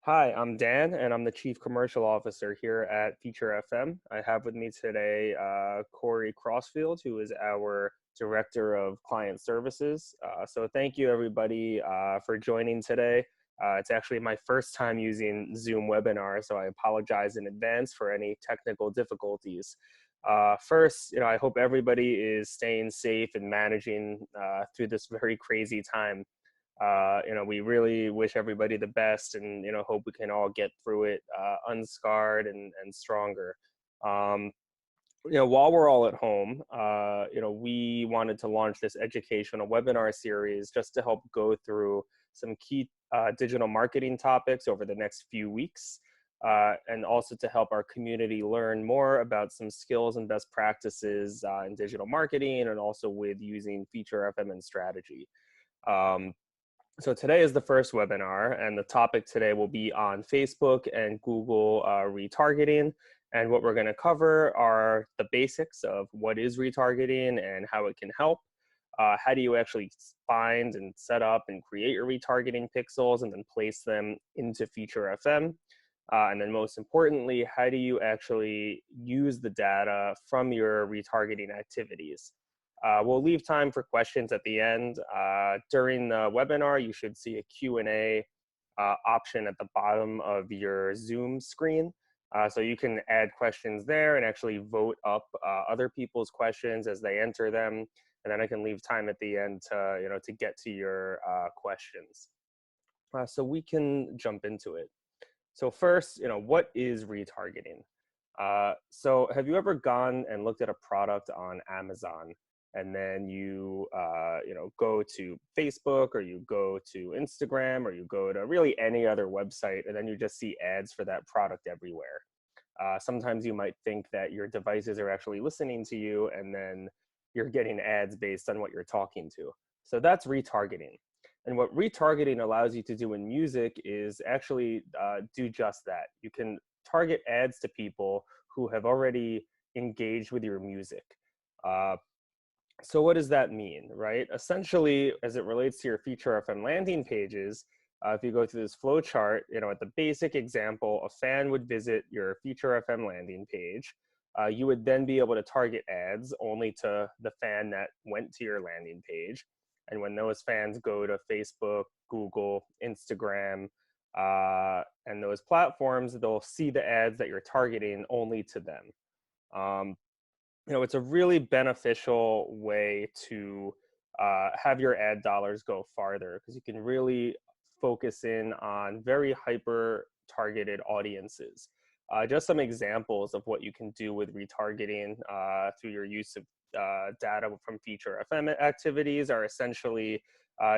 Hi, I'm Dan, and I'm the Chief Commercial Officer here at Feature FM. I have with me today Corey Crossfield, who is our Director of Client Services. So thank you, everybody, for joining today. It's actually my first time using Zoom webinar, so I apologize in advance for any technical difficulties. First, I hope everybody is staying safe and managing through this very crazy time. We really wish everybody the best and, hope we can all get through it unscarred and stronger. Um, while we're all at home, we wanted to launch this educational webinar series just to help go through some key digital marketing topics over the next few weeks, and also to help our community learn more about some skills and best practices in digital marketing and also with using Feature FM and strategy. So today is the first webinar, and the topic today will be on Facebook and Google retargeting. And what we're going to cover are the basics of what is retargeting and how it can help. How do you actually find and set up and create your retargeting pixels and then place them into Feature FM? And then most importantly, how do you actually use the data from your retargeting activities? We'll leave time for questions at the end. During the webinar, you should see a Q&A option at the bottom of your Zoom screen. So you can add questions there and actually vote up other people's questions as they enter them. And then I can leave time at the end to get to your questions. So we can jump into it. So first, what is retargeting? So have you ever gone and looked at a product on Amazon, and then you go to Facebook, or you go to Instagram, or you go to really any other website, and then you just see ads for that product everywhere? Sometimes you might think that your devices are actually listening to you, and then you're getting ads based on what you're talking to. So that's retargeting. And what retargeting allows you to do in music is actually do just that. You can target ads to people who have already engaged with your music. So what does that mean, right? Essentially, as it relates to your Feature FM landing pages, if you go through this flow chart, at the basic example, a fan would visit your Feature FM landing page. You would then be able to target ads only to the fan that went to your landing page. And when those fans go to Facebook, Google, Instagram, and those platforms, they'll see the ads that you're targeting only to them. It's a really beneficial way to have your ad dollars go farther, because you can really focus in on very hyper targeted audiences. Just some examples of what you can do with retargeting through your use of data from Feature FM activities are essentially,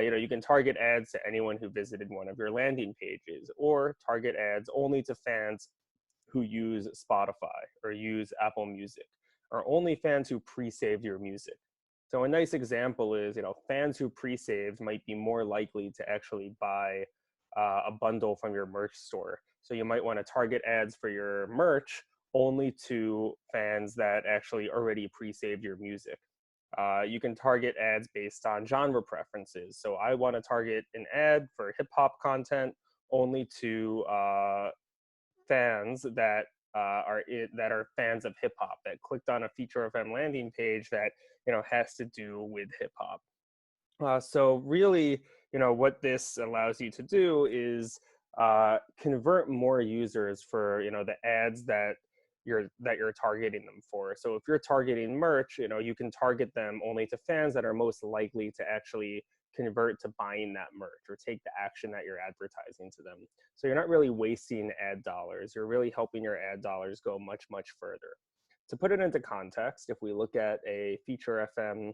you can target ads to anyone who visited one of your landing pages, or target ads only to fans who use Spotify or use Apple Music, or only fans who pre-saved your music. So a nice example is, fans who pre-saved might be more likely to actually buy a bundle from your merch store. So you might want to target ads for your merch only to fans that actually already pre-saved your music. You can target ads based on genre preferences. So I want to target an ad for hip hop content only to fans that are fans of hip hop, that clicked on a Feature FM landing page that has to do with hip hop. So really, what this allows you to do is convert more users for the ads that you're targeting them for. So if you're targeting merch, you can target them only to fans that are most likely to actually convert to buying that merch or take the action that you're advertising to them. So you're not really wasting ad dollars. You're really helping your ad dollars go much, much further. To put it into context, if we look at a Feature FM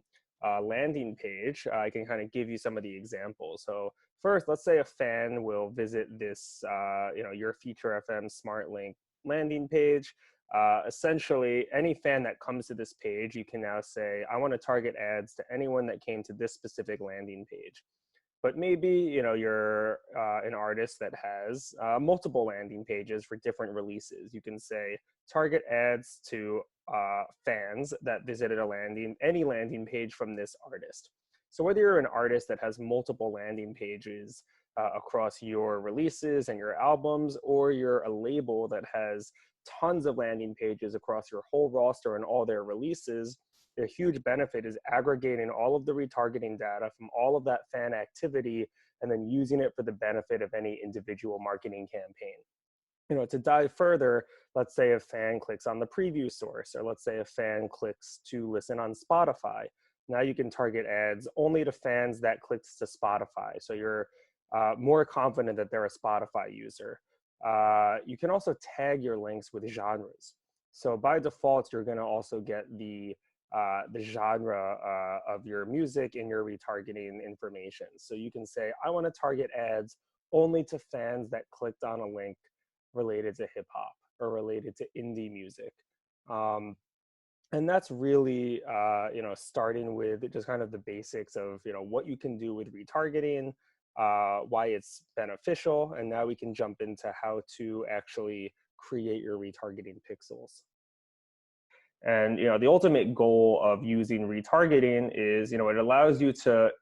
landing page, I can kind of give you some of the examples. So first, let's say a fan will visit this, your Feature FM Smart Link landing page. Essentially, any fan that comes to this page, you can now say, I want to target ads to anyone that came to this specific landing page. But maybe you're an artist that has multiple landing pages for different releases. You can say target ads to fans that visited any landing page from this artist. So whether you're an artist that has multiple landing pages across your releases and your albums, or you're a label that has tons of landing pages across your whole roster and all their releases, a huge benefit is aggregating all of the retargeting data from all of that fan activity and then using it for the benefit of any individual marketing campaign. To dive further, let's say a fan clicks on the preview source, or let's say a fan clicks to listen on Spotify. Now you can target ads only to fans that clicks to Spotify. So you're more confident that they're a Spotify user. You can also tag your links with genres. So by default, you're going to also get the genre of your music in your retargeting information. So you can say, I want to target ads only to fans that clicked on a link related to hip hop or related to indie music. And that's really, starting with just kind of the basics of, what you can do with retargeting, why it's beneficial, and now we can jump into how to actually create your retargeting pixels. And the ultimate goal of using retargeting is, it allows you to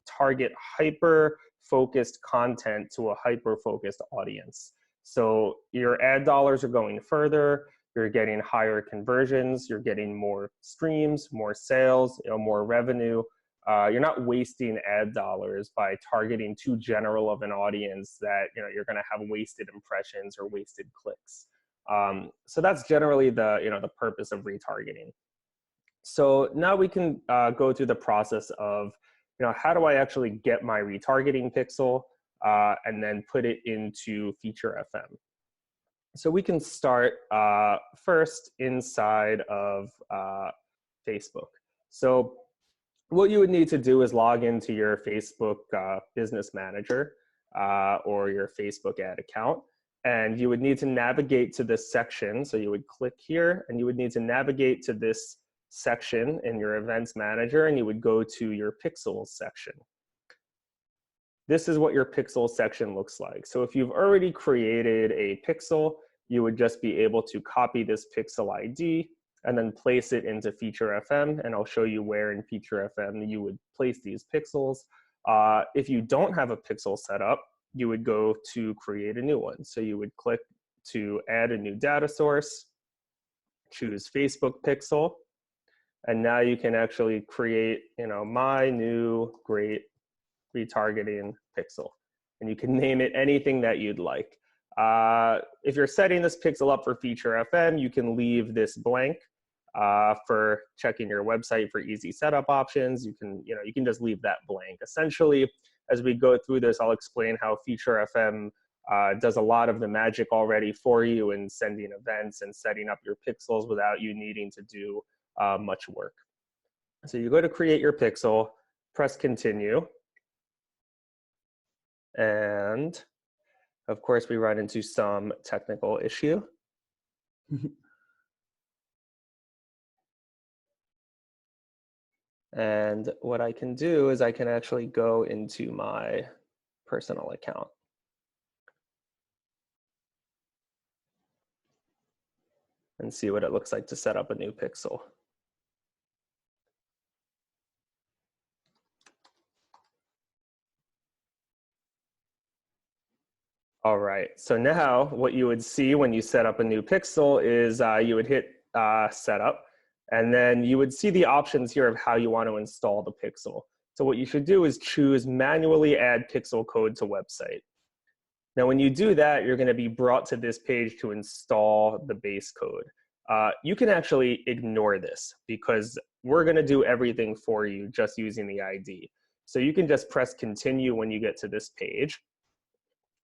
target hyper-focused content to a hyper-focused audience. So your ad dollars are going further, you're getting higher conversions, you're getting more streams, more sales, more revenue. You're not wasting ad dollars by targeting too general of an audience that you're going to have wasted impressions or wasted clicks. So that's generally the purpose of retargeting. So now we can go through the process of how do I actually get my retargeting pixel and then put it into Feature FM. So we can start first inside of Facebook. So what you would need to do is log into your Facebook Business Manager or your Facebook ad account. And you would need to navigate to this section. So you would click here, and you would need to navigate to this section in your Events Manager, and you would go to your Pixels section. This is what your Pixels section looks like. So if you've already created a pixel, you would just be able to copy this pixel ID and then place it into Feature FM, and I'll show you where in Feature FM you would place these pixels. If you don't have a pixel set up, you would go to create a new one. So you would click to add a new data source, choose Facebook pixel, and now you can actually create, my new great retargeting pixel. And you can name it anything that you'd like. If you're setting this pixel up for Feature FM, you can leave this blank for checking your website for easy setup options. You can just leave that blank. Essentially, as we go through this, I'll explain how Feature FM does a lot of the magic already for you in sending events and setting up your pixels without you needing to do much work. So you go to create your pixel, press continue, and of course we run into some technical issue. And what I can do is I can actually go into my personal account. And see what it looks like to set up a new pixel. All right, so now what you would see when you set up a new pixel is you would hit setup, and then you would see the options here of how you want to install the pixel. So what you should do is choose manually add pixel code to website. Now, when you do that, you're going to be brought to this page to install the base code. You can actually ignore this because we're going to do everything for you just using the ID. So you can just press continue when you get to this page.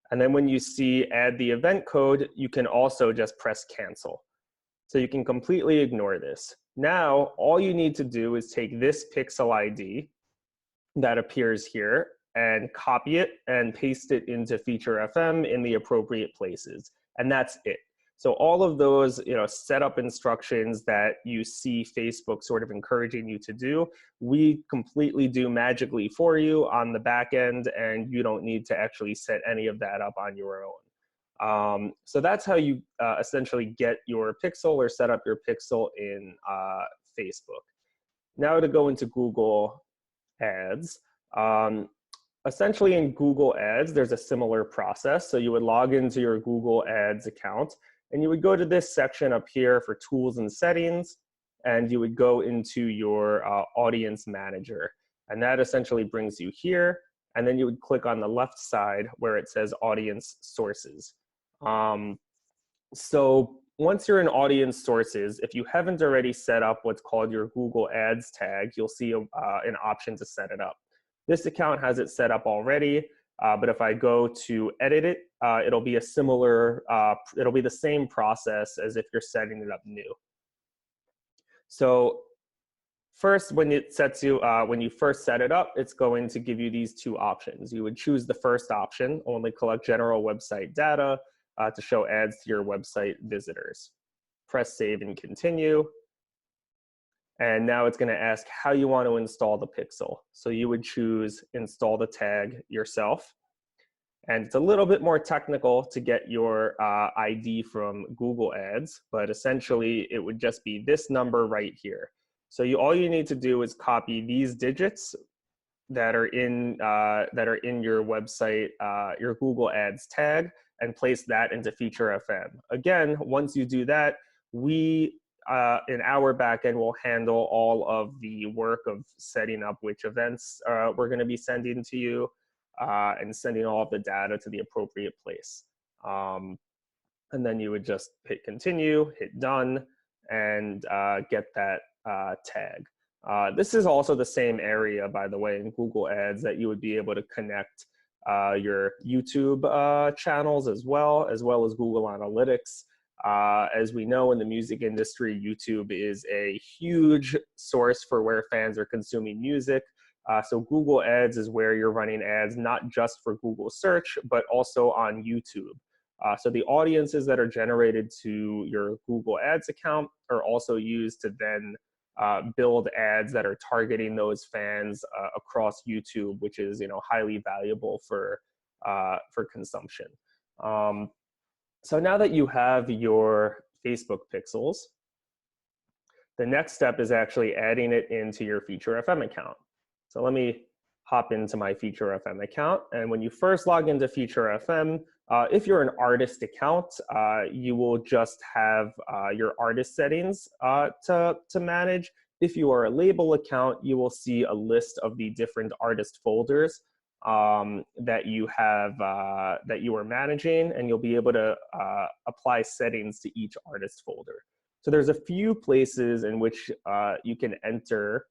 And then when you see add the event code, you can also just press cancel. So you can completely ignore this. Now, all you need to do is take this pixel ID that appears here and copy it and paste it into Feature FM in the appropriate places. And that's it. So all of those setup instructions that you see Facebook sort of encouraging you to do, we completely do magically for you on the back end, and you don't need to actually set any of that up on your own. So that's how you essentially get your pixel or set up your pixel in Facebook. Now to go into Google Ads. Essentially in Google Ads, there's a similar process. So you would log into your Google Ads account and you would go to this section up here for tools and settings, and you would go into your audience manager. And that essentially brings you here. And then you would click on the left side where it says audience sources. So once you're in audience sources, if you haven't already set up what's called your Google Ads tag, you'll see an option to set it up. This account has it set up already, but if I go to edit it, it'll be a similar, it'll be the same process as if you're setting it up new. So first, when it sets you, when you first set it up, it's going to give you these two options. You would choose the first option, only collect general website data to show ads to your website visitors. Press save and continue. And now it's going to ask how you want to install the pixel. So you would choose install the tag yourself. And it's a little bit more technical to get your ID from Google Ads, but essentially it would just be this number right here. So all you need to do is copy these digits that are in your website, your Google Ads tag, and place that into Feature FM. Again, once you do that, we in our backend will handle all of the work of setting up which events we're going to be sending to you and sending all of the data to the appropriate place. And then you would just hit continue, hit done, and get that tag. This is also the same area, by the way, in Google Ads that you would be able to connect your YouTube channels as well as Google Analytics. As we know in the music industry, YouTube is a huge source for where fans are consuming music. So Google Ads is where you're running ads, not just for Google search, but also on YouTube. So the audiences that are generated to your Google Ads account are also used to then build ads that are targeting those fans across YouTube, which is highly valuable for consumption. So now that you have your Facebook pixels, the next step is actually adding it into your Feature FM account. So let me hop into my Feature FM account. And when you first log into Feature FM, if you're an artist account, you will just have your artist settings to manage. If you are a label account, you will see a list of the different artist folders that you have that you are managing, and you'll be able to apply settings to each artist folder. So there's a few places in which you can enter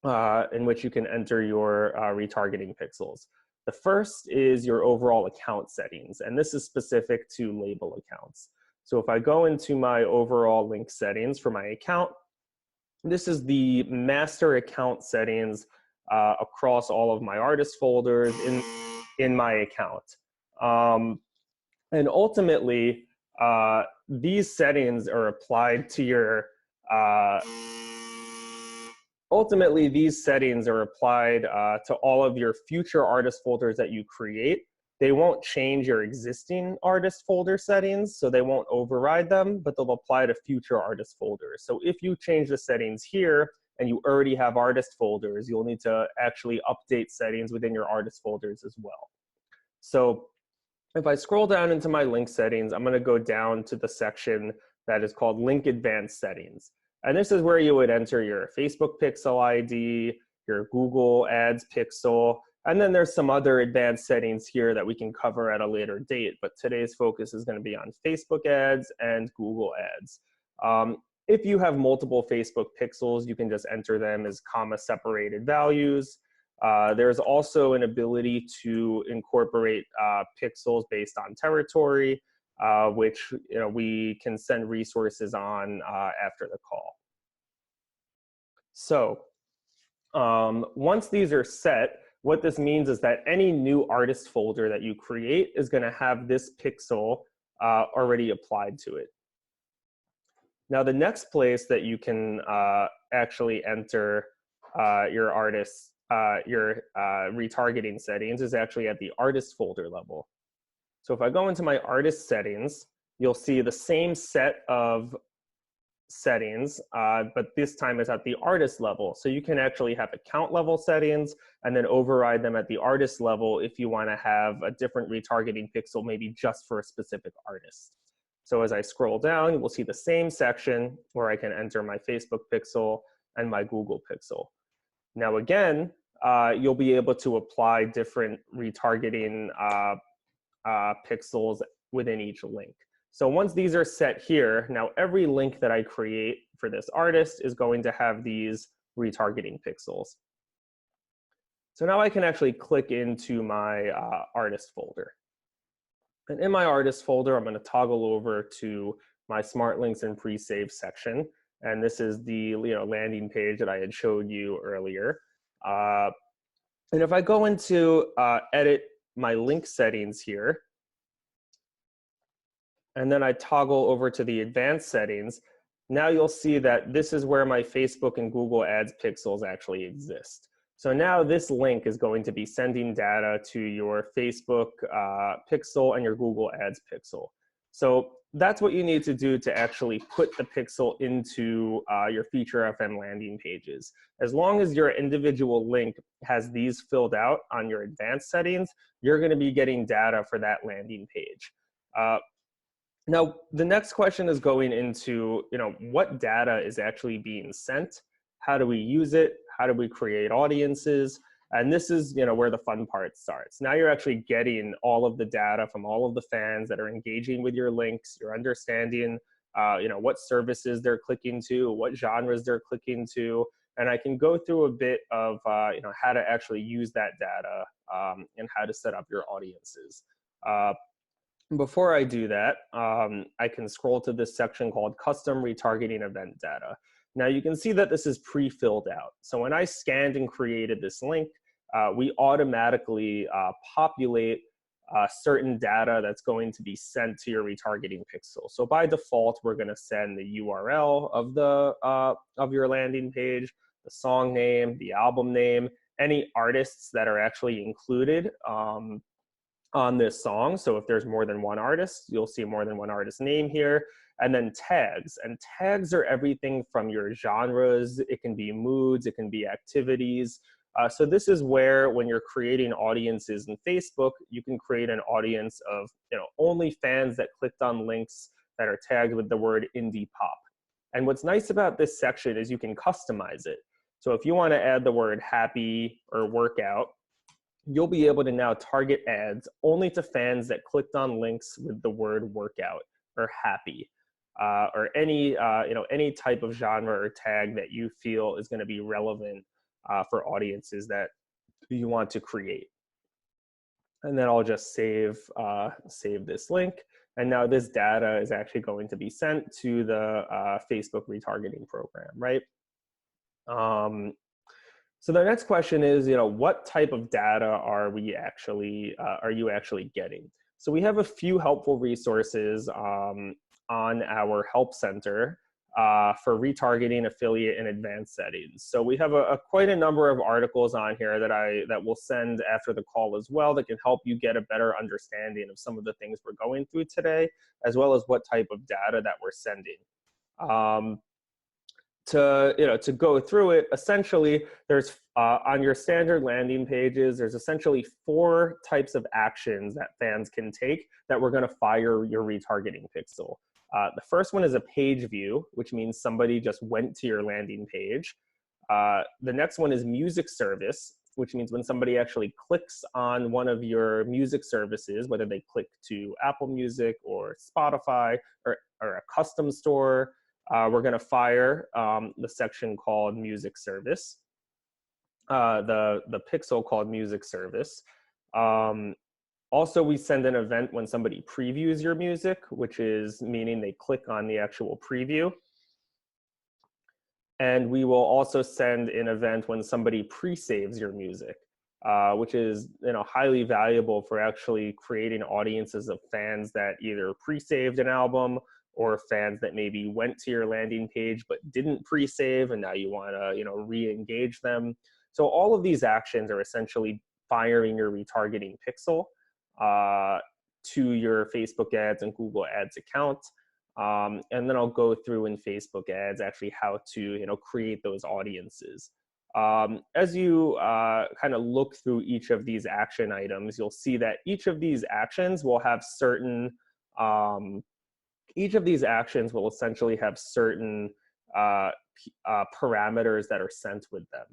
your retargeting pixels. The first is your overall account settings, and this is specific to label accounts. So if I go into my overall link settings for my account, this is the master account settings across all of my artist folders in my account. And ultimately, these settings are applied to your to all of your future artist folders that you create. They won't change your existing artist folder settings, so they won't override them, but they'll apply to future artist folders. So if you change the settings here and you already have artist folders, you'll need to actually update settings within your artist folders as well. So if I scroll down into my link settings, I'm going to go down to the section that is called Link Advanced Settings. And this is where you would enter your Facebook pixel ID, your Google Ads pixel, and then there's some other advanced settings here that we can cover at a later date. But today's focus is going to be on Facebook ads and Google ads. If you have multiple Facebook pixels, you can just enter them as comma-separated values. There's also an ability to incorporate pixels based on territory, which we can send resources on after the call. So once these are set, what this means is that any new artist folder that you create is going to have this pixel already applied to it. Now, the next place that you can actually enter your artists, your retargeting settings is actually at the artist folder level. So if I go into my artist settings, you'll see the same set of settings, but this time it's at the artist level. So you can actually have account level settings and then override them at the artist level if you want to have a different retargeting pixel, maybe just for a specific artist. So as I scroll down, you will see the same section where I can enter my Facebook pixel and my Google pixel. Now again, you'll be able to apply different retargeting pixels within each link. So once these are set here, now every link that I create for this artist is going to have these retargeting pixels. So now I can actually click into my artist folder. And in my artist folder, I'm going to toggle over to my smart links and pre-save section. And this is the landing page that I had showed you earlier. And if I go into edit my link settings here, and then I toggle over to the advanced settings, now you'll see that this is where my Facebook and Google Ads pixels actually exist. So now this link is going to be sending data to your Facebook pixel and your Google Ads pixel. So that's what you need to do to actually put the pixel into your Feature FM landing pages. As long as your individual link has these filled out on your advanced settings, you're going to be getting data for that landing page. Now, the next question is going into, what data is actually being sent? How do we use it? How do we create audiences? And this is, where the fun part starts. Now you're actually getting all of the data from all of the fans that are engaging with your links. You're understanding, what services they're clicking to, what genres they're clicking to. And I can go through a bit of, how to actually use that data and how to set up your audiences. Before I do that, I can scroll to this section called Custom Retargeting Event Data. Now you can see that this is pre-filled out. So when I scanned and created this link, we automatically populate certain data that's going to be sent to your retargeting pixel. So by default, we're going to send the URL of your landing page, the song name, the album name, any artists that are actually included on this song. So if there's more than one artist, you'll see more than one artist name here. And then tags. And tags are everything from your genres. It can be moods. It can be activities. So this is where, when you're creating audiences in Facebook, you can create an audience of only fans that clicked on links that are tagged with the word indie pop. And what's nice about this section is you can customize it. So if you want to add the word happy or workout, you'll be able to now target ads only to fans that clicked on links with the word workout or happy, or any type of genre or tag that you feel is going to be relevant for audiences that you want to create. And then I'll just save this link. And now this data is actually going to be sent to the Facebook retargeting program, right? So the next question is, what type of data are you actually getting? So we have a few helpful resources on our help center for retargeting, affiliate, and advanced settings. So we have quite a number of articles on here that we'll send after the call as well, that can help you get a better understanding of some of the things we're going through today, as well as what type of data that we're sending. To go through it, essentially, there's on your standard landing pages, there's essentially 4 types of actions that fans can take that we're going to fire your retargeting pixel. The first one is a page view, which means somebody just went to your landing page. The next one is music service, which means when somebody actually clicks on one of your music services, whether they click to Apple Music or Spotify or a custom store, we're going to fire the section called music service, the pixel called music service. Also, we send an event when somebody previews your music, which is meaning they click on the actual preview. And we will also send an event when somebody pre-saves your music, which is highly valuable for actually creating audiences of fans that either pre-saved an album, or fans that maybe went to your landing page but didn't pre-save, and now you want to re-engage them. So all of these actions are essentially firing your retargeting pixel to your Facebook ads and Google ads account. And then I'll go through in Facebook ads actually how to create those audiences. As you kind of look through each of these action items, you'll see that each of these actions will have certain each of these actions will essentially have certain parameters that are sent with them.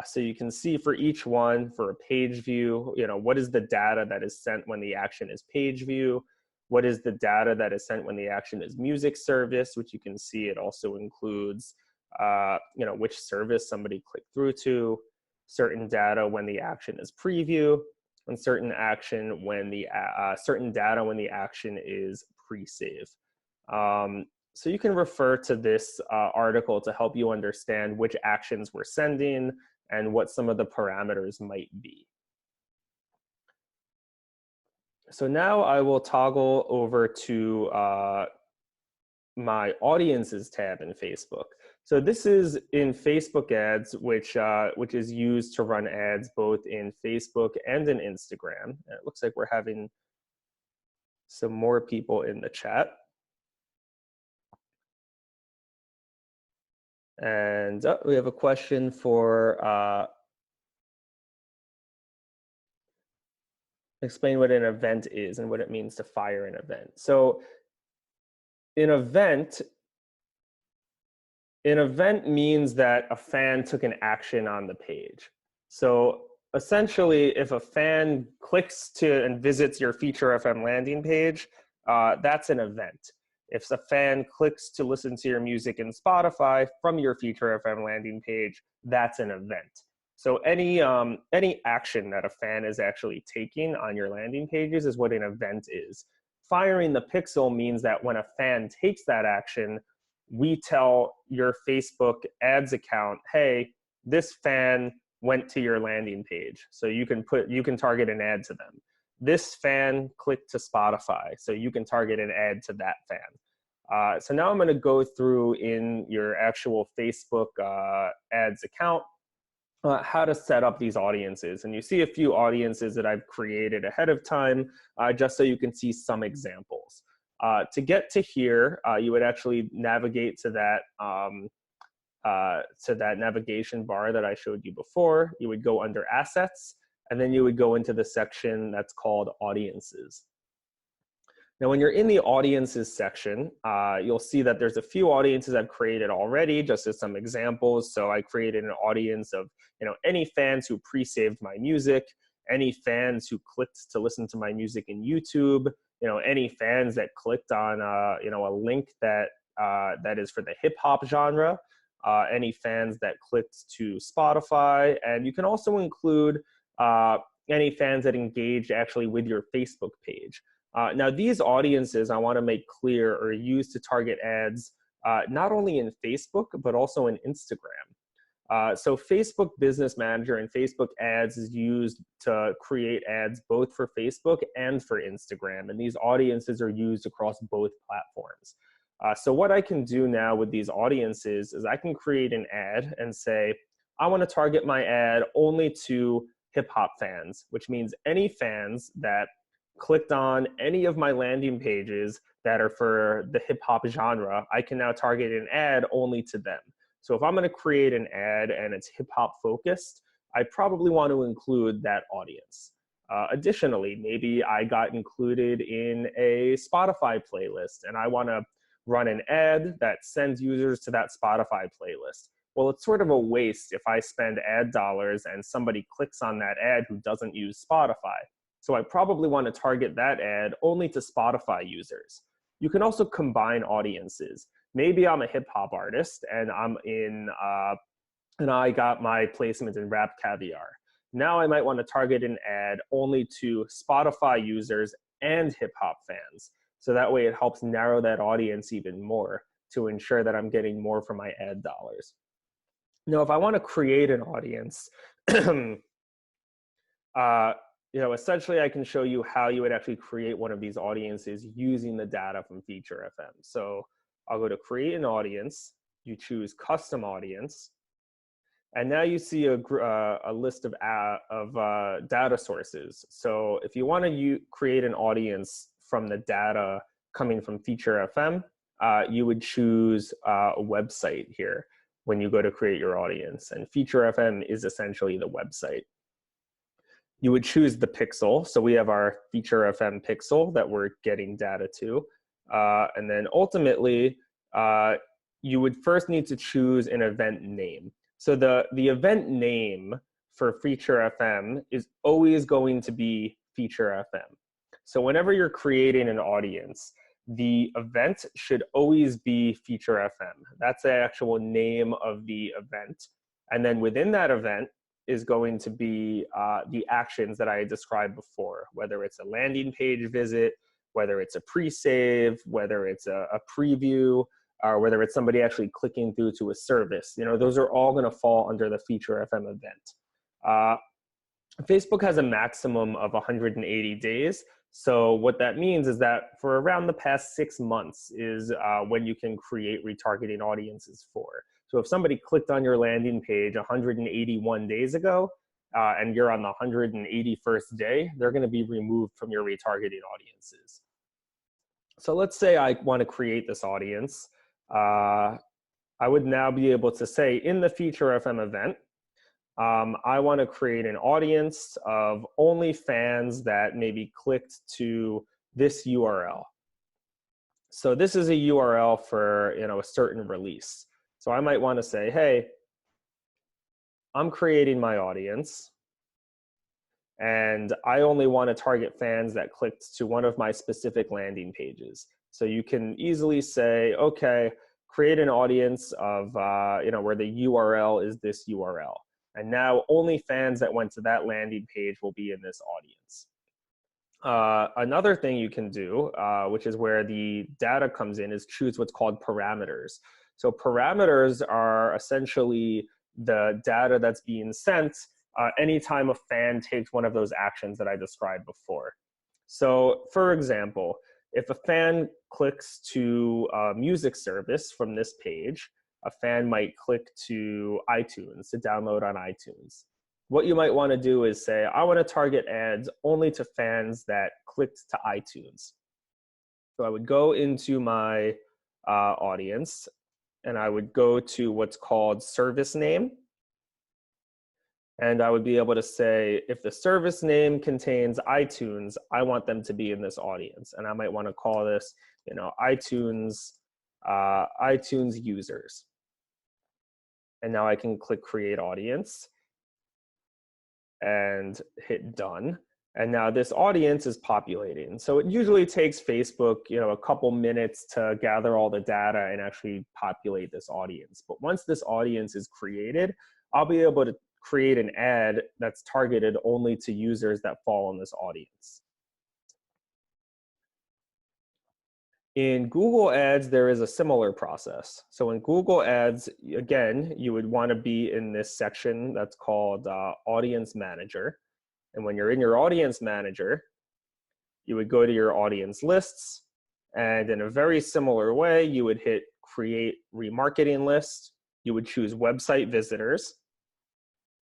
So you can see for each one, for a page view, what is the data that is sent when the action is page view? What is the data that is sent when the action is music service, which you can see it also includes which service somebody clicked through to, certain data when the action is preview, and certain data when the action is pre-save. So you can refer to this article to help you understand which actions we're sending and what some of the parameters might be. So now I will toggle over to my audiences tab in Facebook. So this is in Facebook ads, which is used to run ads both in Facebook and in Instagram. And it looks like we're having some more people in the chat. And we have a question for explain what an event is and what it means to fire an event. So an event means that a fan took an action on the page. So essentially, if a fan clicks to and visits your Feature FM landing page, that's an event. If a fan clicks to listen to your music in Spotify from your Feature FM landing page, that's an event. So any action that a fan is actually taking on your landing pages is what an event is. Firing the pixel means that when a fan takes that action, we tell your Facebook ads account, hey, this fan went to your landing page. So you can target an ad to them. This fan clicked to Spotify. So you can target an ad to that fan. So now I'm going to go through in your actual Facebook ads account how to set up these audiences. And you see a few audiences that I've created ahead of time, just so you can see some examples. To get to here, you would actually navigate to that navigation bar that I showed you before. You would go under Assets, and then you would go into the section that's called Audiences. Now, when you're in the Audiences section, you'll see that there's a few audiences I've created already, just as some examples. So I created an audience of any fans who pre-saved my music, any fans who clicked to listen to my music in YouTube, any fans that clicked on a link that is for the hip hop genre, any fans that clicked to Spotify, and you can also include any fans that engaged actually with your Facebook page. Now, these audiences I want to make clear are used to target ads not only in Facebook, but also in Instagram. So Facebook Business Manager and Facebook Ads is used to create ads both for Facebook and for Instagram. And these audiences are used across both platforms. So what I can do now with these audiences is I can create an ad and say, I want to target my ad only to hip hop fans, which means any fans that clicked on any of my landing pages that are for the hip hop genre, I can now target an ad only to them. So if I'm going to create an ad and it's hip hop focused, I probably want to include that audience. Additionally, maybe I got included in a Spotify playlist and I want to run an ad that sends users to that Spotify playlist. Well, it's sort of a waste if I spend ad dollars and somebody clicks on that ad who doesn't use Spotify. So I probably want to target that ad only to Spotify users. You can also combine audiences. Maybe I'm a hip hop artist and and I got my placement in Rap Caviar. Now I might want to target an ad only to Spotify users and hip hop fans. So that way it helps narrow that audience even more to ensure that I'm getting more for my ad dollars. Now, if I want to create an audience, essentially I can show you how you would actually create one of these audiences using the data from Feature FM. So I'll go to create an audience, you choose custom audience, and now you see a list of data sources. So if you want to create an audience from the data coming from Feature FM, you would choose a website here when you go to create your audience. And Feature FM is essentially the website. You would choose the pixel. So we have our Feature FM pixel that we're getting data to. And then ultimately, you would first need to choose an event name. So the event name for Feature FM is always going to be Feature FM. So whenever you're creating an audience, the event should always be Feature FM. That's the actual name of the event. And then within that event is going to be the actions that I described before, whether it's a landing page visit, whether it's a pre-save, whether it's a preview, or whether it's somebody actually clicking through to a service. You know, those are all going to fall under the Feature FM event. Facebook has a maximum of 180 days. So what that means is that for around the past 6 months is when you can create retargeting audiences for. So if somebody clicked on your landing page 181 days ago, and you're on the 181st day, they're going to be removed from your retargeting audiences. So let's say I want to create this audience. I would now be able to say in the Feature FM event, I want to create an audience of only fans that maybe clicked to this URL. So this is a URL for a certain release. So I might want to say, hey, I'm creating my audience, and I only want to target fans that clicked to one of my specific landing pages. So you can easily say, okay, create an audience of where the URL is this URL. And now only fans that went to that landing page will be in this audience. Another thing you can do, which is where the data comes in, is choose what's called parameters. So parameters are essentially the data that's being sent anytime a fan takes one of those actions that I described before. So for example, if a fan clicks to a music service from this page, a fan might click to iTunes to download on iTunes. What you might want to do is say, I want to target ads only to fans that clicked to iTunes. So I would go into my audience, and I would go to what's called service name. And I would be able to say, if the service name contains iTunes, I want them to be in this audience. And I might want to call this, iTunes users. And now I can click Create Audience and hit Done. And now this audience is populating. So it usually takes Facebook, a couple minutes to gather all the data and actually populate this audience. But once this audience is created, I'll be able to create an ad that's targeted only to users that fall in this audience. In Google Ads, there is a similar process. So in Google Ads, again, you would want to be in this section that's called Audience Manager. And when you're in your Audience Manager, you would go to your audience lists. And in a very similar way, you would hit Create Remarketing List. You would choose Website Visitors.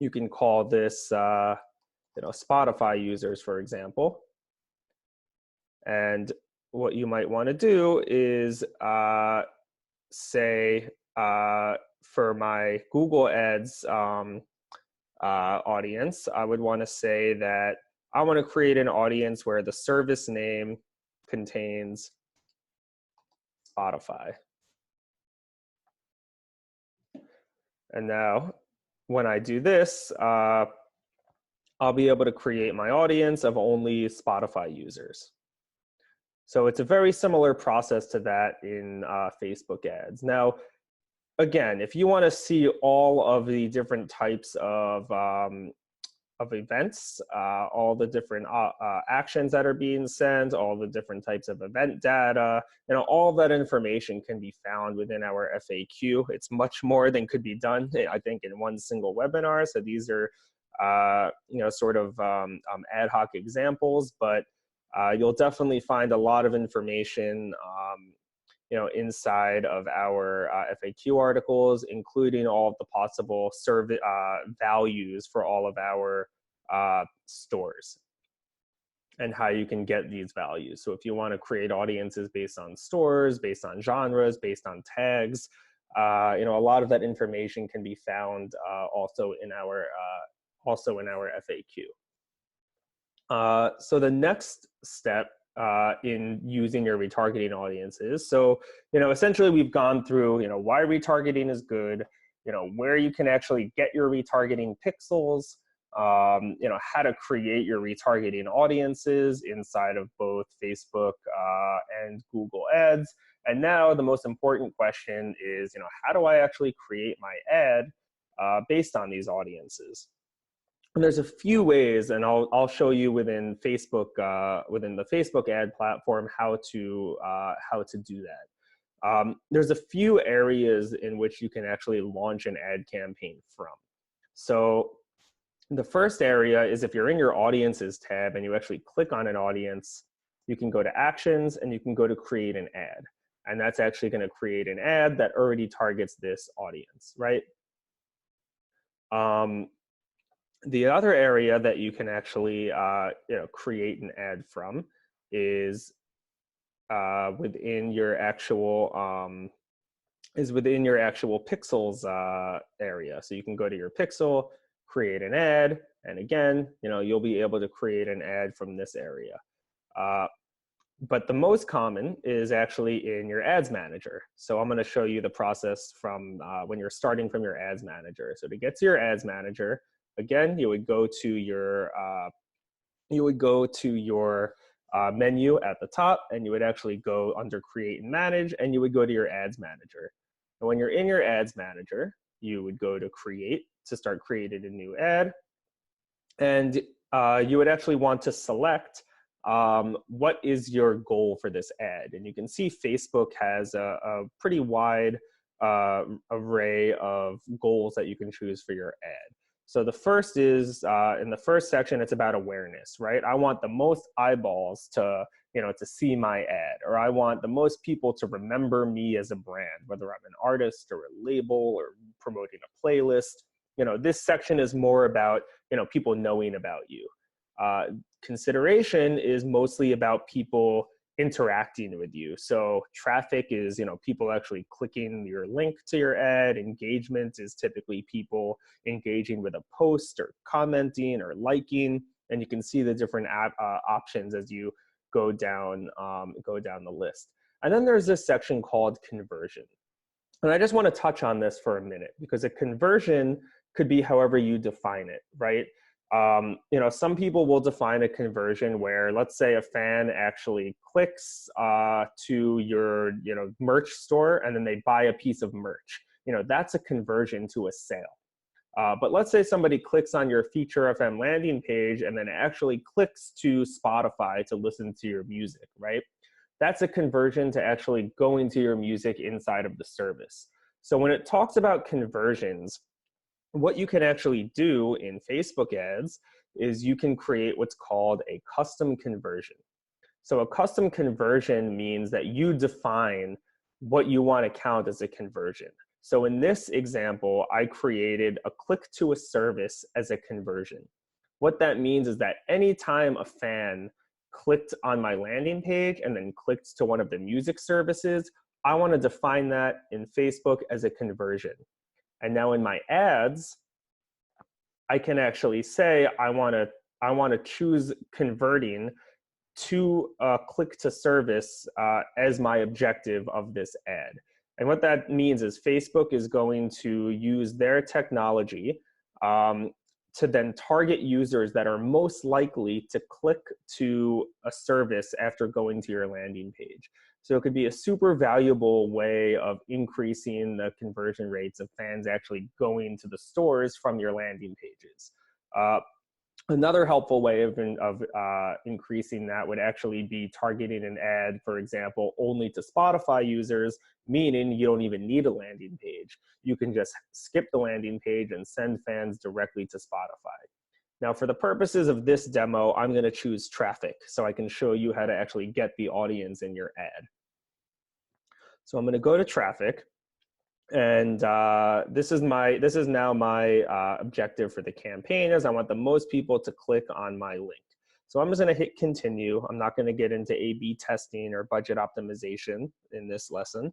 You can call this Spotify users, for example. And what you might want to do is say for my Google Ads audience, I would want to say that I want to create an audience where the service name contains Spotify. And now when I do this, I'll be able to create my audience of only Spotify users. So it's a very similar process to that in Facebook ads. Now, again, if you want to see all of the different types of events, all the different actions that are being sent, all the different types of event data, all that information can be found within our FAQ. It's much more than could be done, I think, in one single webinar. So these are, sort of ad hoc examples, but you'll definitely find a lot of information inside of our FAQ articles, including all of the possible values for all of our stores. and how you can get these values. So if you want to create audiences based on stores, based on genres, based on tags, a lot of that information can be found also in our FAQ. So the next step in using your retargeting audiences. So, essentially we've gone through, why retargeting is good, where you can actually get your retargeting pixels, how to create your retargeting audiences inside of both Facebook and Google Ads. And now the most important question is, how do I actually create my ad based on these audiences? And there's a few ways, and I'll show you within Facebook, within the Facebook ad platform, how to do that. There's a few areas in which you can actually launch an ad campaign from. So the first area is if you're in your audiences tab and you actually click on an audience, you can go to actions and you can go to create an ad. And that's actually going to create an ad that already targets this audience, right? The other area that you can actually create an ad from is within your actual pixels area. So you can go to your pixel, create an ad, and again, you'll be able to create an ad from this area. But the most common is actually in your ads manager. So I'm going to show you the process from when you're starting from your ads manager. So to get to your ads manager, again, you would go to your menu at the top, and you would actually go under Create and Manage, and you would go to your Ads Manager. And when you're in your Ads Manager, you would go to Create to start creating a new ad, and you would actually want to select what is your goal for this ad. And you can see Facebook has a pretty wide array of goals that you can choose for your ad. So the first is, in the first section, it's about awareness, right? I want the most eyeballs to see my ad, or I want the most people to remember me as a brand, whether I'm an artist or a label or promoting a playlist. This section is more about, people knowing about you. Consideration is mostly about people interacting with you. So traffic is, people actually clicking your link to your ad. Engagement is typically people engaging with a post or commenting or liking. And you can see the different options as you go down the list. And then there's this section called conversion. And I just want to touch on this for a minute, because a conversion could be however you define it, right? Some people will define a conversion where, let's say, a fan actually clicks to your merch store and then they buy a piece of merch. That's a conversion to a sale. But let's say somebody clicks on your Feature FM landing page and then actually clicks to Spotify to listen to your music, right? That's a conversion to actually going to your music inside of the service. So when it talks about conversions, what you can actually do in Facebook ads is you can create what's called a custom conversion. So a custom conversion means that you define what you want to count as a conversion. So in this example, I created a click to a service as a conversion. What that means is that anytime a fan clicked on my landing page and then clicked to one of the music services, I want to define that in Facebook as a conversion. And now in my ads, I can actually say I want to choose converting to click to service as my objective of this ad. And what that means is Facebook is going to use their technology to then target users that are most likely to click to a service after going to your landing page. So it could be a super valuable way of increasing the conversion rates of fans actually going to the stores from your landing pages. Another helpful way of increasing that would actually be targeting an ad, for example, only to Spotify users, meaning you don't even need a landing page. You can just skip the landing page and send fans directly to Spotify. Now, for the purposes of this demo, I'm going to choose traffic so I can show you how to actually get the audience in your ad. So I'm going to go to traffic. And this is now my objective for the campaign, is I want the most people to click on my link. So I'm just going to hit continue. I'm not going to get into A/B testing or budget optimization in this lesson.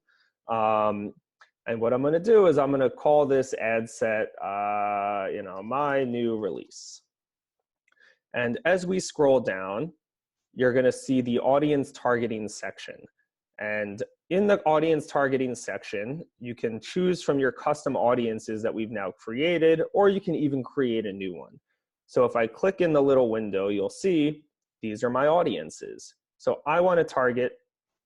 And what I'm going to do is I'm going to call this ad set, my new release. And as we scroll down, you're going to see the audience targeting section. And in the audience targeting section, you can choose from your custom audiences that we've now created, or you can even create a new one. So if I click in the little window, you'll see these are my audiences. So I want to target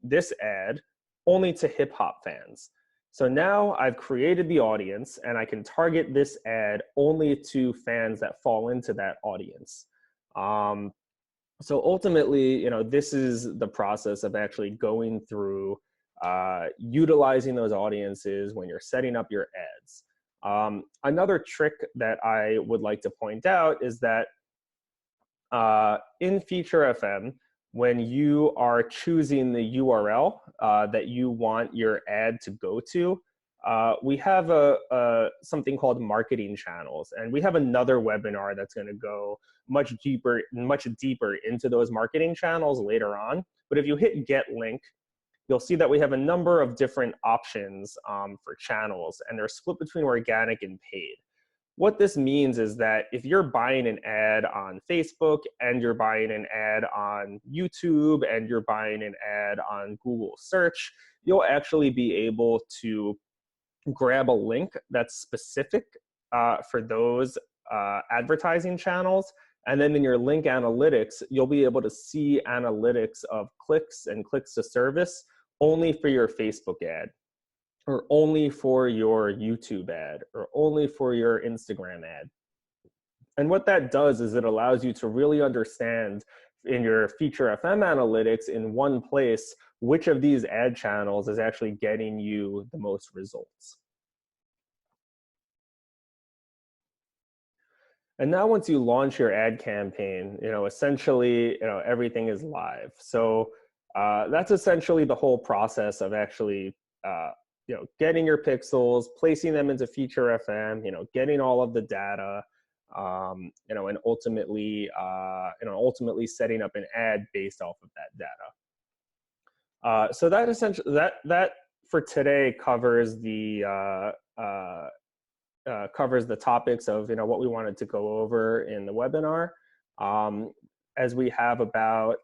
this ad only to hip hop fans. So now I've created the audience and I can target this ad only to fans that fall into that audience. So ultimately, this is the process of actually going through utilizing those audiences when you're setting up your ads. Another trick that I would like to point out is that in Feature FM, when you are choosing the URL that you want your ad to go to, we have something called marketing channels, and we have another webinar that's going to go much deeper into those marketing channels later on. But if you hit Get Link, you'll see that we have a number of different options for channels, and they're split between organic and paid. What this means is that if you're buying an ad on Facebook and you're buying an ad on YouTube and you're buying an ad on Google search, you'll actually be able to grab a link that's specific for those advertising channels. And then in your link analytics, you'll be able to see analytics of clicks and clicks to service only for your Facebook ad, or only for your YouTube ad, or only for your Instagram ad. And what that does is it allows you to really understand in your Feature FM analytics in one place which of these ad channels is actually getting you the most results. And now once you launch your ad campaign, essentially, everything is live. So that's essentially the whole process of actually, getting your pixels, placing them into Feature FM, getting all of the data, and ultimately, setting up an ad based off of that data. So that essentially, that for today covers the topics of what we wanted to go over in the webinar. As we have about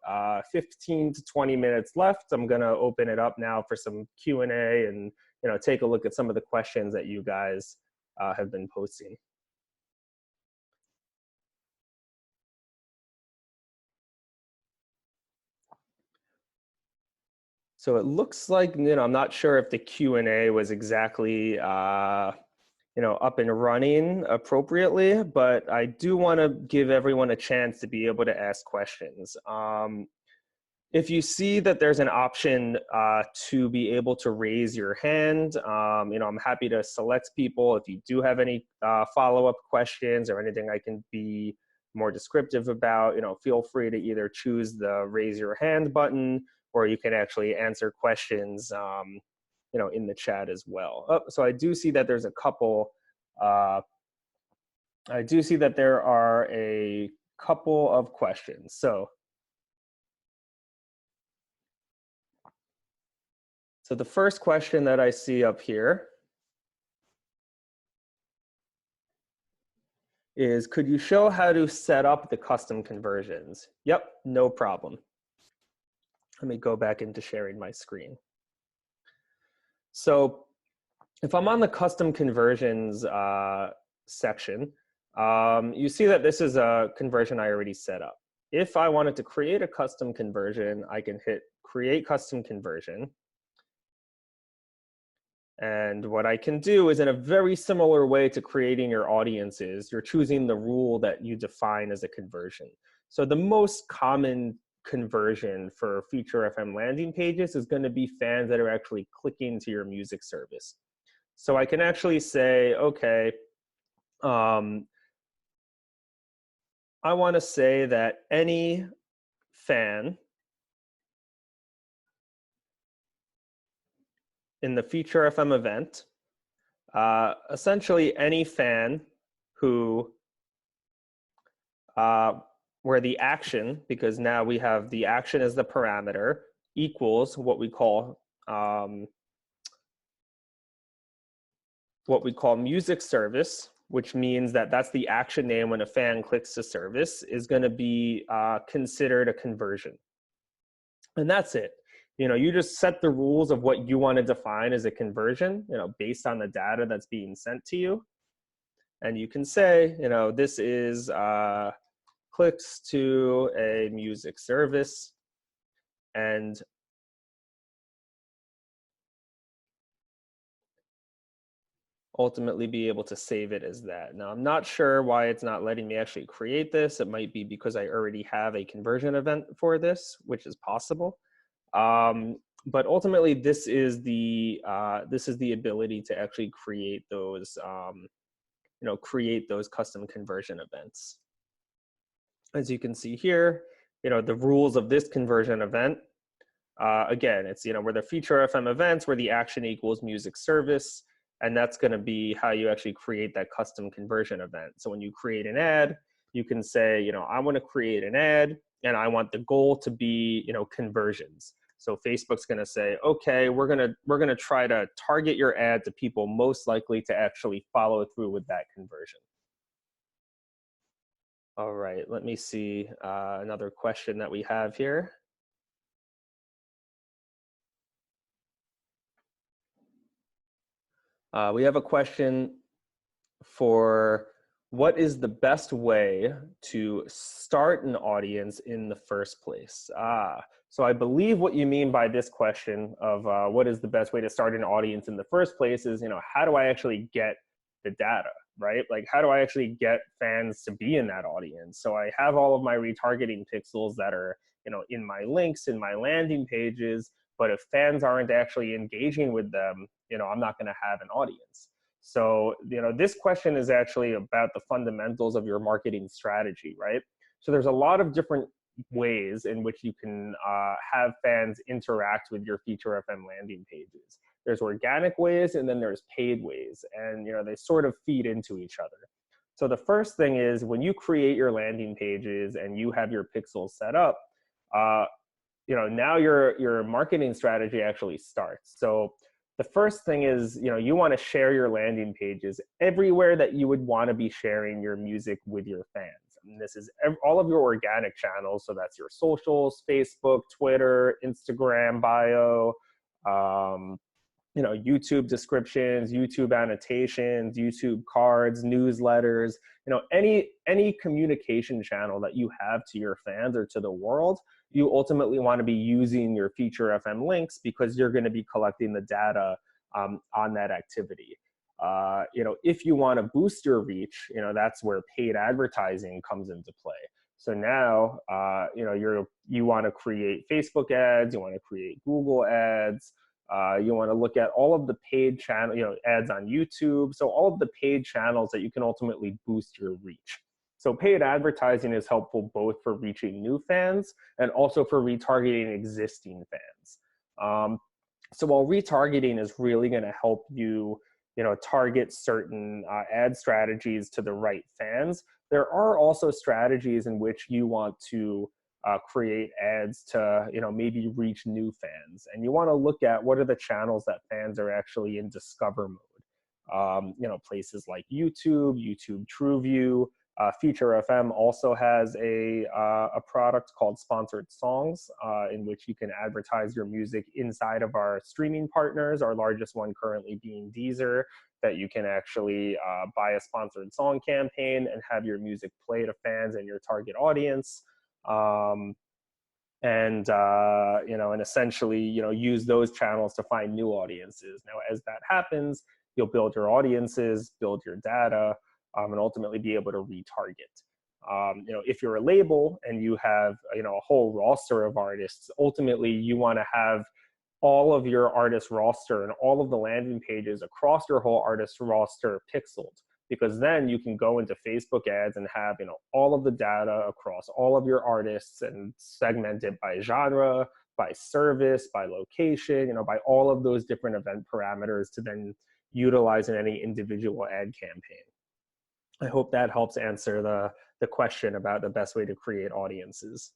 15 to 20 minutes left, I'm going to open it up now for some Q&A and take a look at some of the questions that you guys have been posting. So it looks like, I'm not sure if the Q&A was exactly up and running appropriately, but I do want to give everyone a chance to be able to ask questions. If you see that there's an option to be able to raise your hand, I'm happy to select people. If you do have any follow-up questions or anything I can be more descriptive about, feel free to either choose the raise your hand button, or you can actually answer questions in the chat as well. Oh, so I do see that there's a couple. I do see that there are a couple of questions. So the first question that I see up here is, could you show how to set up the custom conversions? Yep, no problem. Let me go back into sharing my screen. So if I'm on the custom conversions section, you see that this is a conversion I already set up. If I wanted to create a custom conversion, I can hit create custom conversion. And what I can do is, in a very similar way to creating your audiences, you're choosing the rule that you define as a conversion. So the most common conversion for Feature FM landing pages is going to be fans that are actually clicking to your music service. So I can actually say, okay, I want to say that any fan in the Feature FM event, essentially any fan who where the action, because now we have the action as the parameter, equals what we call music service, which means that that's the action name when a fan clicks to service, is going to be considered a conversion. And that's it. You just set the rules of what you want to define as a conversion, based on the data that's being sent to you. And you can say, this is clicks to a music service, and ultimately be able to save it as that. Now, I'm not sure why it's not letting me actually create this. It might be because I already have a conversion event for this, which is possible. But ultimately, this is the ability to actually create those create those custom conversion events. As you can see here, the rules of this conversion event. Again, it's where the feature FM events, where the action equals music service, and that's going to be how you actually create that custom conversion event. So when you create an ad, you can say, I want to create an ad, and I want the goal to be, conversions. So Facebook's going to say, okay, we're going to try to target your ad to people most likely to actually follow through with that conversion. All right, let me see another question that we have here. We have a question for what is the best way to start an audience in the first place? So I believe what you mean by this question of what is the best way to start an audience in the first place is, how do I actually get the data, right? Like, how do I actually get fans to be in that audience? So I have all of my retargeting pixels that are, in my links, in my landing pages, but if fans aren't actually engaging with them, I'm not going to have an audience. So, this question is actually about the fundamentals of your marketing strategy, right? So there's a lot of different ways in which you can have fans interact with your Feature FM landing pages. There's organic ways, and then there's paid ways, and they sort of feed into each other. So the first thing is when you create your landing pages and you have your pixels set up, now your marketing strategy actually starts. So the first thing is, you want to share your landing pages everywhere that you would want to be sharing your music with your fans. And this is all of your organic channels. So that's your socials, Facebook, Twitter, Instagram bio, YouTube descriptions, YouTube annotations, YouTube cards, newsletters, any communication channel that you have to your fans or to the world, you ultimately want to be using your Feature FM links because you're going to be collecting the data on that activity. If you want to boost your reach, that's where paid advertising comes into play. So now, you want to create Facebook ads, you want to create Google ads, you want to look at all of the paid channel, ads on YouTube. So all of the paid channels that you can ultimately boost your reach. So paid advertising is helpful both for reaching new fans and also for retargeting existing fans. So while retargeting is really going to help you, target certain ad strategies to the right fans, there are also strategies in which you want to create ads to, maybe reach new fans. And you want to look at what are the channels that fans are actually in discover mode. Places like YouTube, YouTube TrueView. Feature FM also has a product called Sponsored Songs, in which you can advertise your music inside of our streaming partners, our largest one currently being Deezer, that you can actually buy a sponsored song campaign and have your music play to fans and your target audience. And essentially, use those channels to find new audiences. Now, as that happens, you'll build your audiences, build your data, and ultimately be able to retarget. If you're a label and you have, a whole roster of artists, ultimately you want to have all of your artist roster and all of the landing pages across your whole artist roster pixeled, because then you can go into Facebook ads and have, all of the data across all of your artists and segment it by genre, by service, by location, by all of those different event parameters to then utilize in any individual ad campaign. I hope that helps answer the question about the best way to create audiences.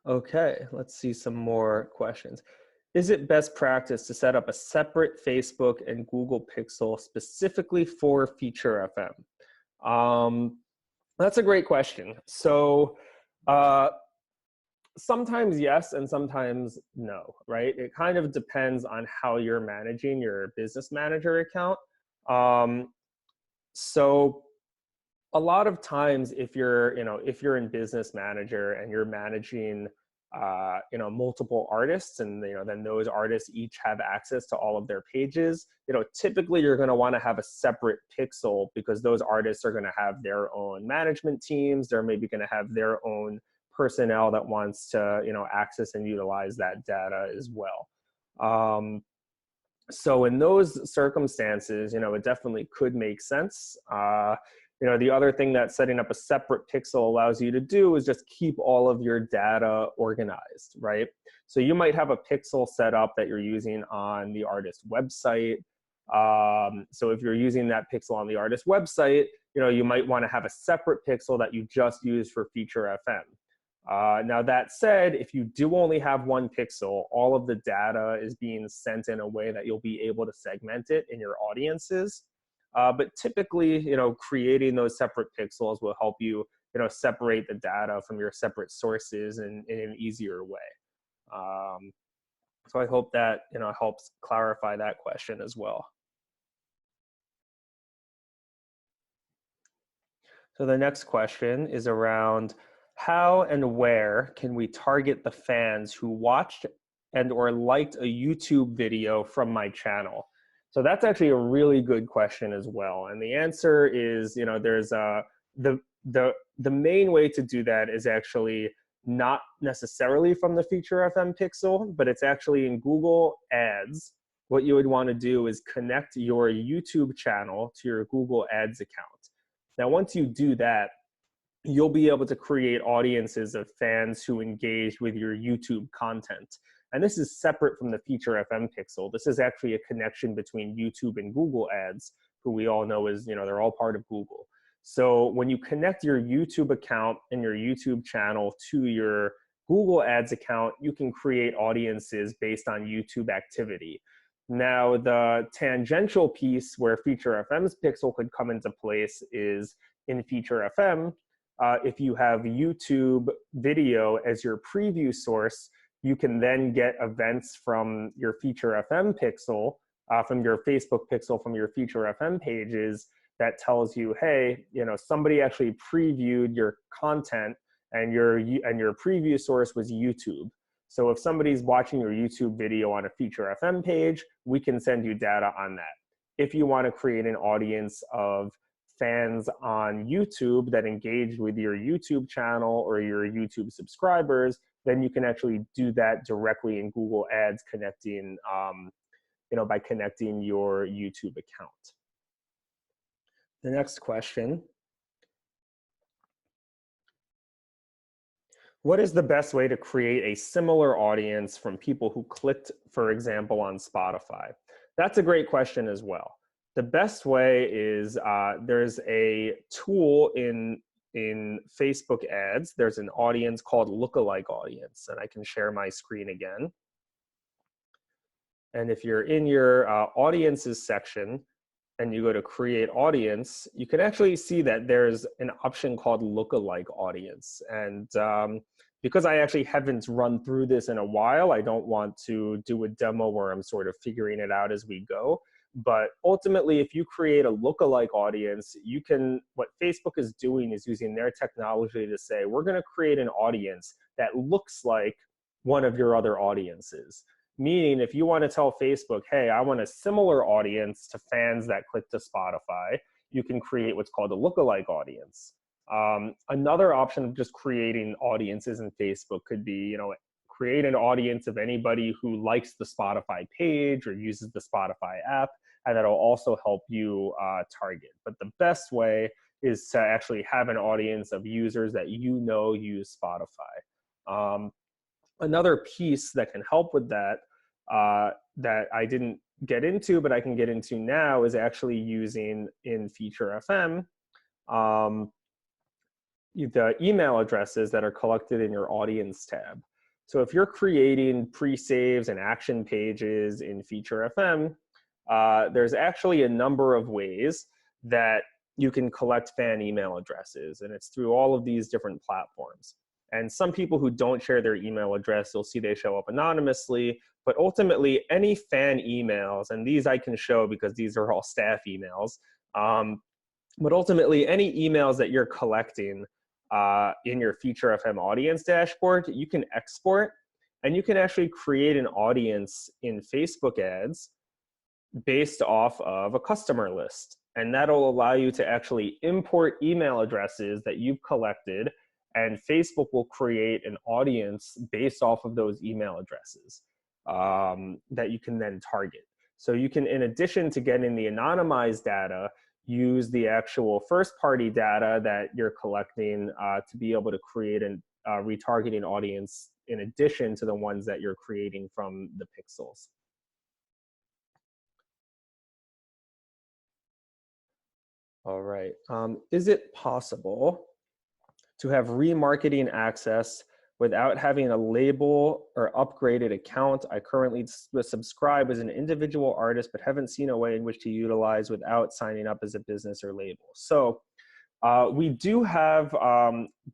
Okay, let's see some more questions. Is it best practice to set up a separate Facebook and Google Pixel specifically for Feature FM? That's a great question. So sometimes yes, and sometimes no, right? It kind of depends on how you're managing your business manager account. So a lot of times if you're in business manager and you're managing multiple artists, and then those artists each have access to all of their pages, typically you're going to want to have a separate pixel, because those artists are going to have their own management teams. They're maybe going to have their own personnel that wants to access and utilize that data as well. So in those circumstances, it definitely could make sense. The other thing that setting up a separate pixel allows you to do is just keep all of your data organized, right? So you might have a pixel set up that you're using on the artist website. So if you're using that pixel on the artist website, you might want to have a separate pixel that you just use for Feature FM. Now that said, if you do only have one pixel, all of the data is being sent in a way that you'll be able to segment it in your audiences. But typically, creating those separate pixels will help you, separate the data from your separate sources in an easier way. So I hope that, helps clarify that question as well. So the next question is around how and where can we target the fans who watched and or liked a YouTube video from my channel? So that's actually a really good question as well. And the answer is, there's the main way to do that is actually not necessarily from the Feature FM pixel, but it's actually in Google Ads. What you would want to do is connect your YouTube channel to your Google Ads account. Now, once you do that, you'll be able to create audiences of fans who engaged with your YouTube content. And this is separate from the Feature FM pixel. This is actually a connection between YouTube and Google Ads, who we all know is, they're all part of Google. So when you connect your YouTube account and your YouTube channel to your Google Ads account, you can create audiences based on YouTube activity. Now, the tangential piece where Feature FM's pixel could come into place is in Feature FM. If you have YouTube video as your preview source, you can then get events from your Feature FM pixel, from your Facebook pixel, from your Feature FM pages that tells you, hey, somebody actually previewed your content, and your preview source was YouTube. So if somebody's watching your YouTube video on a Feature FM page, we can send you data on that. If you want to create an audience of fans on YouTube that engaged with your YouTube channel or your YouTube subscribers, then you can actually do that directly in Google Ads, connecting, by connecting your YouTube account. The next question: what is the best way to create a similar audience from people who clicked, for example, on Spotify? That's a great question as well. The best way is there's a tool in Facebook ads. There's an audience called lookalike audience, and I can share my screen again. And if you're in your audiences section and you go to create audience, you can actually see that there's an option called lookalike audience. And because I actually haven't run through this in a while, I don't want to do a demo where I'm sort of figuring it out as we go. But ultimately, if you create a lookalike audience, you can, what Facebook is doing is using their technology to say, we're going to create an audience that looks like one of your other audiences. Meaning, if you want to tell Facebook, hey, I want a similar audience to fans that click to Spotify, you can create what's called a lookalike audience. Another option of just creating audiences in Facebook could be, create an audience of anybody who likes the Spotify page or uses the Spotify app, and that'll also help you target. But the best way is to actually have an audience of users that use Spotify. Another piece that can help with that that I didn't get into, but I can get into now, is actually using in Feature FM the email addresses that are collected in your audience tab. So if you're creating pre-saves and action pages in Feature FM, there's actually a number of ways that you can collect fan email addresses, and it's through all of these different platforms. And some people who don't share their email address, you'll see they show up anonymously, but ultimately any fan emails, and these I can show because these are all staff emails, but ultimately any emails that you're collecting in your Feature FM audience dashboard, you can export, and you can actually create an audience in Facebook ads based off of a customer list. And that'll allow you to actually import email addresses that you've collected, and Facebook will create an audience based off of those email addresses that you can then target. So you can, in addition to getting the anonymized data, use the actual first-party data that you're collecting to be able to create a retargeting audience in addition to the ones that you're creating from the pixels. All right. Is it possible to have remarketing access without having a label or upgraded account? I currently subscribe as an individual artist, but haven't seen a way in which to utilize without signing up as a business or label. So we do have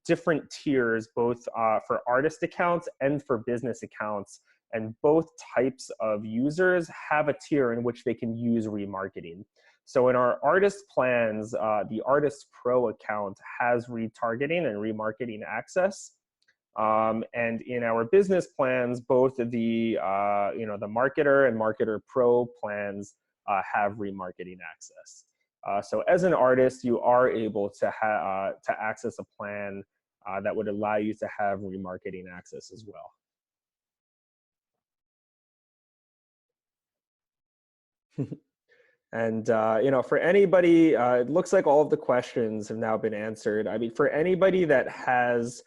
different tiers, both for artist accounts and for business accounts. And both types of users have a tier in which they can use remarketing. So in our artist plans, the Artist Pro account has retargeting and remarketing access. And in our business plans, both the the Marketer and Marketer Pro plans have remarketing access. So as an artist, you are able to access a plan that would allow you to have remarketing access as well. And for anybody, it looks like all of the questions have now been answered. I mean, for anybody that has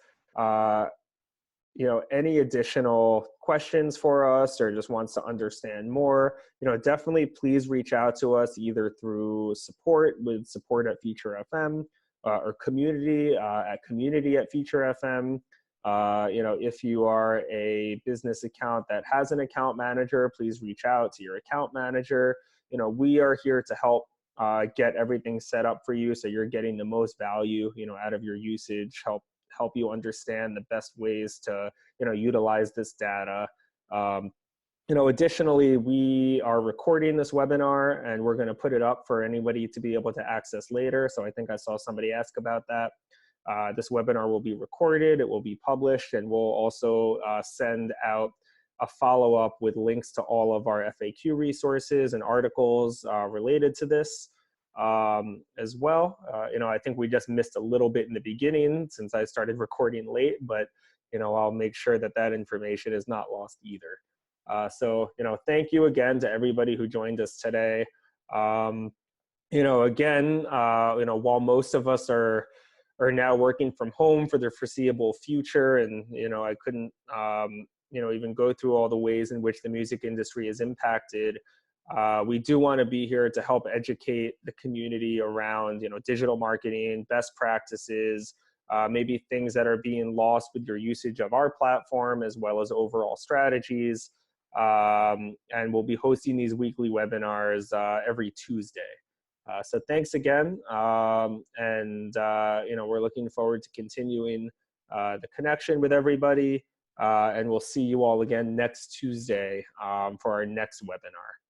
any additional questions for us or just wants to understand more, definitely please reach out to us either through support at Feature FM or community at Feature FM. If you are a business account that has an account manager, please reach out to your account manager. We are here to help get everything set up for you so you're getting the most value, out of your usage, help you understand the best ways to, utilize this data. Additionally, we are recording this webinar and we're going to put it up for anybody to be able to access later. So I think I saw somebody ask about that. This webinar will be recorded, it will be published, and we'll also send out a follow-up with links to all of our FAQ resources and articles related to this as well. I think we just missed a little bit in the beginning since I started recording late, but I'll make sure that that information is not lost either. So thank you again to everybody who joined us today. Again, while most of us are now working from home for the foreseeable future, and I couldn't even go through all the ways in which the music industry is impacted. We do want to be here to help educate the community around digital marketing, best practices, maybe things that are being lost with your usage of our platform, as well as overall strategies. And we'll be hosting these weekly webinars every Tuesday. So thanks again, and we're looking forward to continuing the connection with everybody, and we'll see you all again next Tuesday for our next webinar.